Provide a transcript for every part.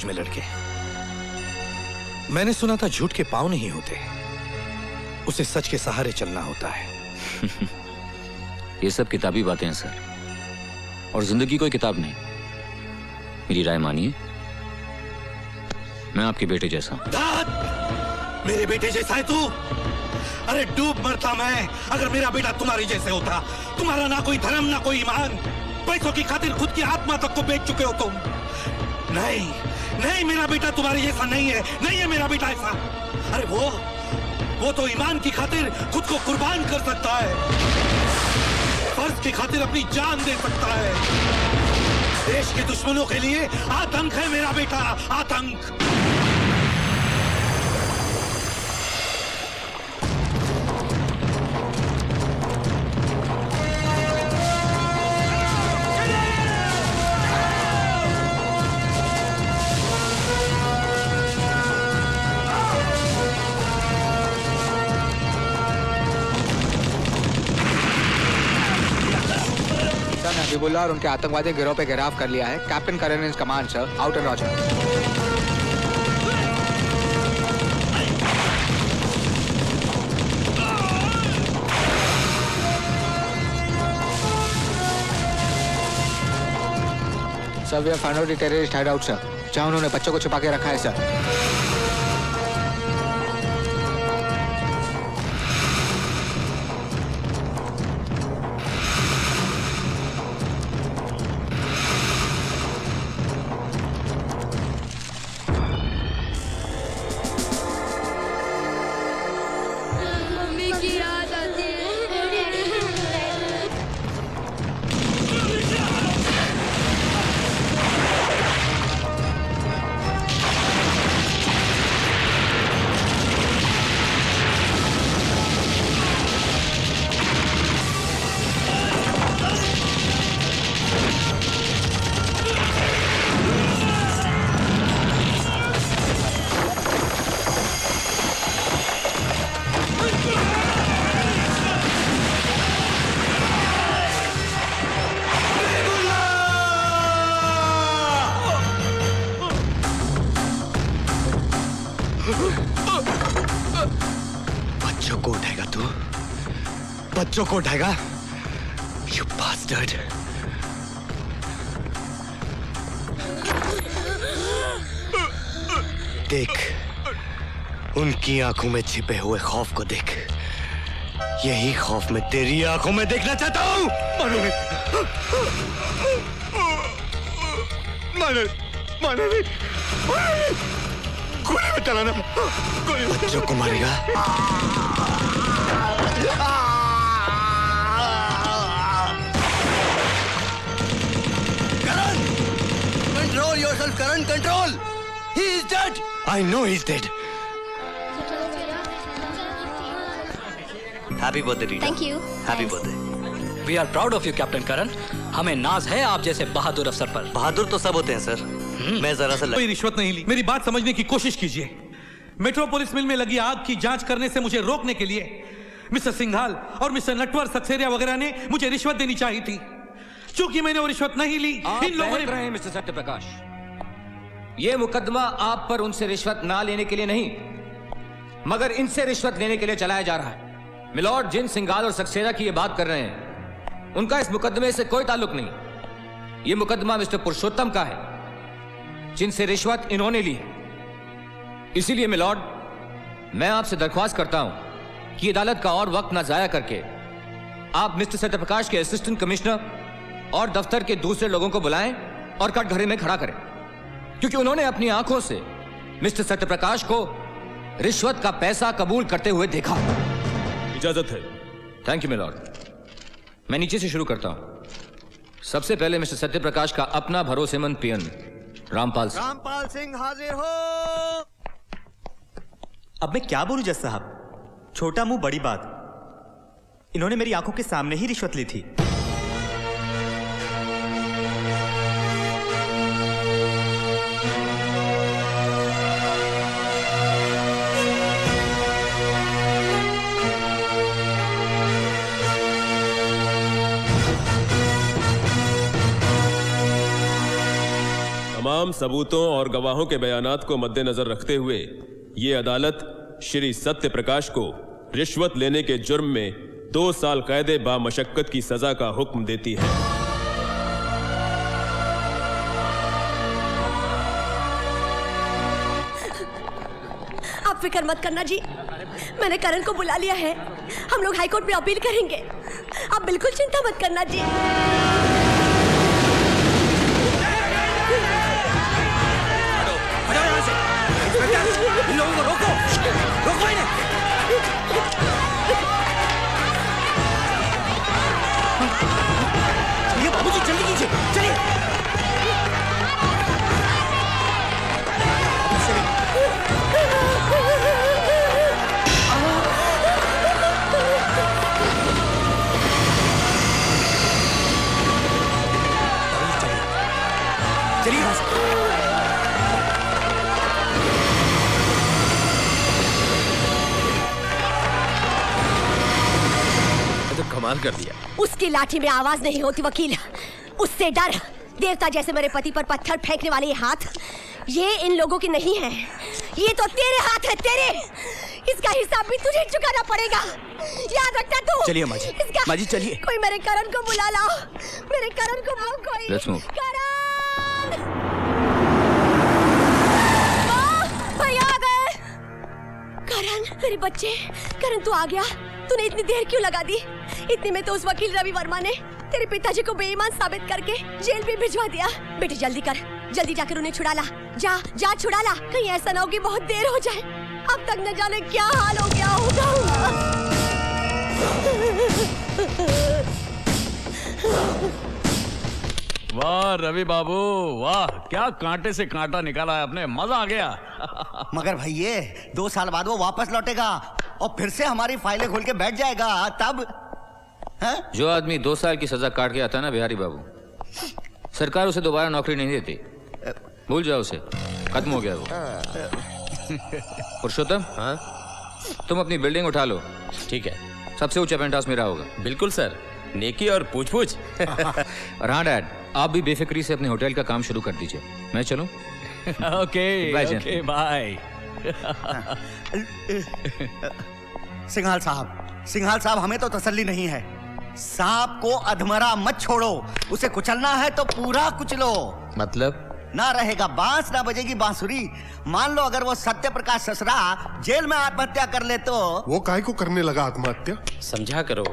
में लड़के। मैंने सुना था झूठ के पांव नहीं होते, उसे सच के सहारे चलना होता है। ये सब किताबी बातें हैं सर, और जिंदगी कोई किताब नहीं। मेरी राय मानिए, मैं आपके बेटे जैसा हूं। मेरे बेटे जैसा है तू? अरे डूब मरता मैं अगर मेरा बेटा तुम्हारी जैसे होता। तुम्हारा ना कोई धर्म ना कोई ईमान, पैसों की खातिर खुद की आत्मा तक को बेच चुके हो तुम। नहीं नहीं, मेरा बेटा तुम्हारे जैसा नहीं है, नहीं है मेरा बेटा ऐसा। अरे वो तो ईमान की खातिर खुद को कुर्बान कर सकता है, फर्ज की खातिर अपनी जान दे सकता है। देश के दुश्मनों के लिए आतंक है मेरा बेटा, आतंक। हबीबुल्लाह और उनके आतंकवादी गिरोह पे गिरफ्तार कर लिया है। Captain Karan is command sir, out and roger. Sir we have found out the terrorist hideout sir, जहां उन्होंने बच्चों को छुपा के रखा है सर। बच्चों को उठाएगा? You bastard! देख, उनकी आंखों में छिपे हुए खौफ को देख। यही खौफ मैं तेरी आंखों में देखना चाहता हूं। मानो नहीं, गोली में चलाना, बच्चों को मारेगा। Control yourself, Karan. Control. He is dead. I know he's dead. Happy birthday, Rita. Thank you. Happy birthday. We are proud of you, Captain Karan. हमें नाज है आप जैसे बहादुर अफसर पर। बहादुर तो सब होते हैं सर। मैं जरा सा कोई रिश्वत नहीं ली। मेरी बात समझने की कोशिश कीजिए। मेट्रोपोलिस मिल में लगी आग की जांच करने से मुझे रोकने के लिए मिस्टर सिंघाल और मिस्टर नटवर सक्सेरिया वगैरह ने मुझे रिश्वत देनी चाहिए थी। चूंकि मैंने वो रिश्वत नहीं ली, इन लोगों ने। रहे मिस्टर सत्यप्रकाश, ये मुकदमा आप पर उनसे रिश्वत ना लेने के लिए नहीं, मगर इनसे रिश्वत लेने के लिए चलाया जा रहा है। मिलॉर्ड, जिन सिंघाल और सक्सेरिया की ये बात कर रहे हैं, उनका इस मुकदमे से कोई ताल्लुक नहीं। ये मुकदमा मिस्टर पुरुषोत्तम का है, जिनसे रिश्वत इन्होंने ली है। इसीलिए मिलॉर्ड, मैं आपसे दरख्वास्त करता हूं कि अदालत का और वक्त ना जाया करके आप मिस्टर सत्यप्रकाश के असिस्टेंट कमिश्नर और दफ्तर के दूसरे लोगों को बुलाएं और कटघरे में खड़ा करें, क्योंकि उन्होंने अपनी आंखों से मिस्टर सत्यप्रकाश को रिश्वत का पैसा कबूल करते हुए देखा। इजाजत है। Thank you milord. मैं नीचे से शुरू करता हूं। सबसे पहले मिस्टर सत्यप्रकाश का अपना भरोसेमंद पियन रामपाल सिंह हाजिर हो। अब मैं क्या बोलूं जज साहब, छोटा मुंह बड़ी बात। इन्होंने मेरी आंखों के सामने ही रिश्वत ली थी। तमाम सबूतों और गवाहों के बयानात को मद्देनजर रखते हुए ये अदालत श्री सत्य प्रकाश को रिश्वत लेने के जुर्म में 2 साल कैद बामशक्कत की सजा का हुक्म देती है। आप फिक्र मत करना जी, मैंने करण को बुला लिया है। हम लोग हाई कोर्ट में अपील करेंगे। आप बिल्कुल चिंता मत करना जी। इन लोगों को रोको, रोको इन्हें। चलिए बाबूजी, जल्दी कीजिए, चलिए। चलिए यहाँ से। कमाल कर दिया। उसकी लाठी में आवाज नहीं होती वकील, उससे डर। देवता जैसे मेरे पति पर पत्थर फेंकने वाले ये हाथ, ये इन लोगों की नहीं है, ये तो तेरे हाथ है, तेरे। इसका हिसाब भी तुझे चुकाना पड़ेगा, याद रखना तू। चलिए माँ जी, माँ जी चलिए। कोई मेरे करण को बुला लाओ, मेरे करण को बुलाओ कोई। Let's move. करण! भैया आ गए। करण, मेरे बच्चे, करण तू आ गया। तूने इतनी देर क्यों लगा दी? इतने में तो उस वकील रवि वर्मा ने तेरे पिताजी को बेईमान साबित करके जेल भी भिजवा दिया। बेटी जल्दी कर, जल्दी जाकर उन्हें छुड़ा ला। जा जा छुड़ा ला, कहीं ऐसा ना हो कि बहुत देर हो जाए। अब तक न जाने क्या हाल हो गया होगा। वाह रवि बाबू वाह, क्या कांटे से कांटा निकाला है आपने, मजा आ गया। मगर भैया 2 साल बाद वो वापस लौटेगा और फिर से हमारी फाइलें खोल के बैठ जाएगा, तब है? जो आदमी 2 साल की सजा काट के आता है ना बिहारी बाबू, सरकार उसे दोबारा नौकरी नहीं देती। भूल जाओ उसे, खत्म हो गया वो। पुरुषोत्तम, हाँ तुम अपनी बिल्डिंग उठा लो। ठीक है, सबसे ऊंचा पेंट हाउस मेरा होगा। बिल्कुल सर, नेकी और पूछ पूछ। और हाँ डैड, आप भी बेफिक्री से अपने होटल का काम शुरू कर दीजिए। मैं चलूं? Okay okay bye. सिंघाल साहब हमें तो तसल्ली नहीं है। सांप को अधमरा मत छोड़ो, उसे कुचलना है तो पूरा कुचलो। मतलब? ना रहेगा बांस, ना बजेगी बांसुरी। मान लो अगर वो सत्य प्रकाश ससरा जेल में आत्महत्या कर ले तो। वो काहे को करने लगा आत्महत्या? समझा करो,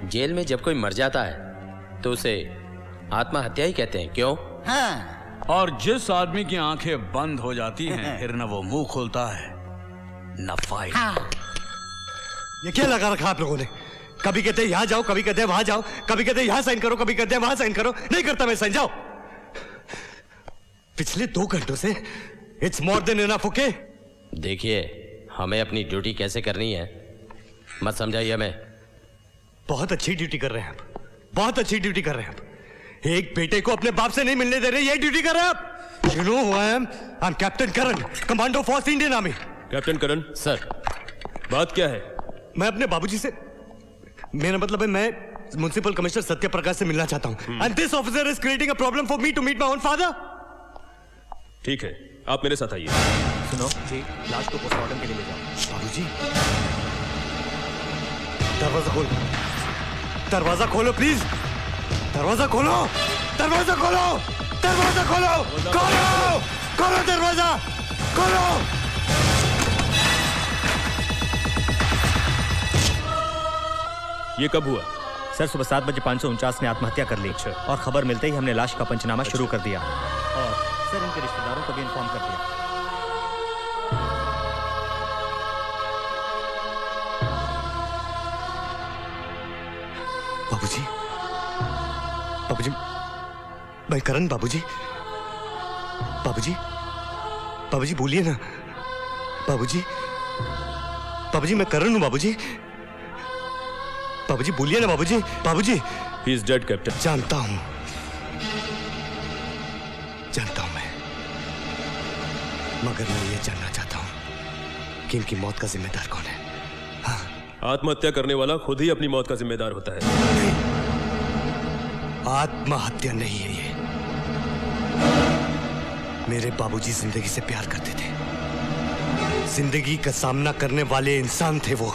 जेल में जब कोई मर जाता है तो उसे आत्महत्या ही कहते हैं, क्यों? हाँ। और जिस आदमी की आंखें बंद हो जाती हैं, फिर न वो मुंह खोलता है न फाइल। हाँ। ये क्या लगा रखा आप लोगों ने? कभी कहते यहाँ जाओ, कभी कहते वहां जाओ, कभी कहते यहाँ साइन करो, कभी कहते वहां साइन करो। नहीं करता मैं साइन, जाओ। पिछले 2 घंटों से it's more than enough. Okay, देखिए हमें अपनी ड्यूटी कैसे करनी है मत समझाइए हमें। बहुत अच्छी ड्यूटी कर रहे हैं आप, बहुत अच्छी ड्यूटी कर रहे हैं आप। एक बेटे को अपने बाप से नहीं मिलने दे रहे, ये ड्यूटी कर रहे हैं आप। You know who I am? I am captain Karan, commando force Indian army. Captain Karan sir, बात क्या है? मैं अपने बाबूजी से, मेरा मतलब है मैं म्युनिसिपल कमिश्नर सत्य प्रकाश से मिलना चाहता हूं। And this officer is creating a problem for me to meet my own father. ठीक है, आप मेरे साथ आइए। सुनो जी, लाश को पोस्टमार्टम के लिए ले जाओ। बाबूजी, दरवाजा खोलो, दरवाजा खोलो प्लीज, दरवाजा खोलो, दरवाजा खोलो, दरवाजा खोलो, खोलो, खोलो दरवाजा, खोलो। ये कब हुआ? सर सुबह 7 बजे 549 ने आत्महत्या कर ली। और खबर मिलते ही हमने लाश का पंचनामा शुरू कर दिया और सर इनके रिश्तेदारों को भी इन्फॉर्म कर दिया। बाबूजी, बाबूजी, मैं करण। बाबूजी, बाबूजी, बाबूजी बोलिए ना। बाबूजी, बाबूजी मैं करण हूं। बाबूजी, बाबूजी बोलिए ना। बाबूजी, बाबूजी। He is dead captain. जानता हूं, जानता हूं मैं, मगर मैं ये जानना चाहता हूं कि इनकी मौत का जिम्मेदार कौन है। हाँ। आत्महत्या करने वाला खुद ही अपनी मौत का जिम्मेदार होता है। नहीं, आत्महत्या नहीं है ये, मेरे बाबूजी जिंदगी से प्यार करते थे। जिंदगी का सामना करने वाले इंसान थे वो।